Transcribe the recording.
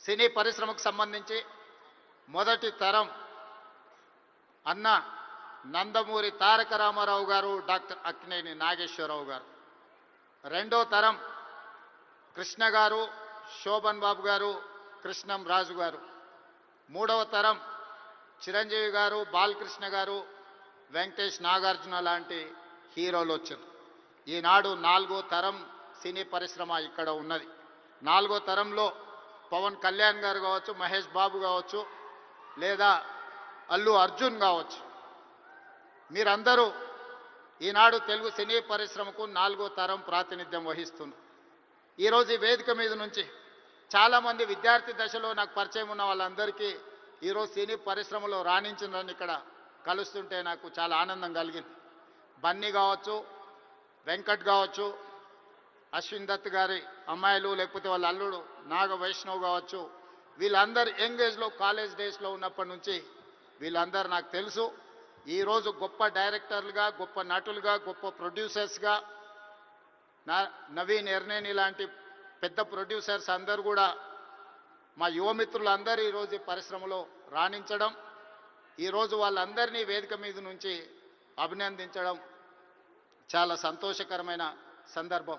సినీ పరిశ్రమకు సంబంధించి మొదటి తరం అన్న నందమూరి తారక రామారావు గారు, డాక్టర్ అక్కినేని నాగేశ్వరరావు గారు. రెండో తరం కృష్ణ గారు, శోభన్ బాబు గారు, కృష్ణం రాజు గారు. మూడవ తరం చిరంజీవి గారు, బాలకృష్ణ గారు, వెంకటేష్, నాగార్జున లాంటి హీరోలు వచ్చారు. ఈనాడు నాలుగో తరం సినీ పరిశ్రమ ఇక్కడ ఉన్నది. నాలుగో తరంలో పవన్ కళ్యాణ్ గారు కావచ్చు, మహేష్ బాబు కావచ్చు, లేదా అల్లు అర్జున్ కావచ్చు. మీరందరూ ఈనాడు తెలుగు సినీ పరిశ్రమకు నాలుగో తరం ప్రాతినిధ్యం వహిస్తున్నారు. ఈరోజు ఈ వేదిక మీద నుంచి చాలామంది విద్యార్థి దశలో నాకు పరిచయం ఉన్న వాళ్ళందరికీ ఈరోజు సినీ పరిశ్రమలో రాణించిందని ఇక్కడ కలుస్తుంటే నాకు చాలా ఆనందం కలిగింది. బన్నీ కావచ్చు, వెంకట్ కావచ్చు, అశ్విన్ దత్ గారి అమ్మాయిలు, లేకపోతే వాళ్ళ అల్లుడు నాగ వైష్ణవ్ కావచ్చు, వీళ్ళందరూ యంగ్ ఏజ్లో కాలేజ్ డేస్లో ఉన్నప్పటి నుంచి వీళ్ళందరూ నాకు తెలుసు. ఈరోజు గొప్ప డైరెక్టర్లుగా, గొప్ప నటులుగా, గొప్ప ప్రొడ్యూసర్స్గా నవీన్ ఎర్నేని లాంటి పెద్ద ప్రొడ్యూసర్స్ అందరూ కూడా మా యువమిత్రులందరూ ఈరోజు ఈ పరిశ్రమలో రాణించడం, ఈరోజు వాళ్ళందరినీ వేదిక మీద నుంచి అభినందించడం చాలా సంతోషకరమైన సందర్భం.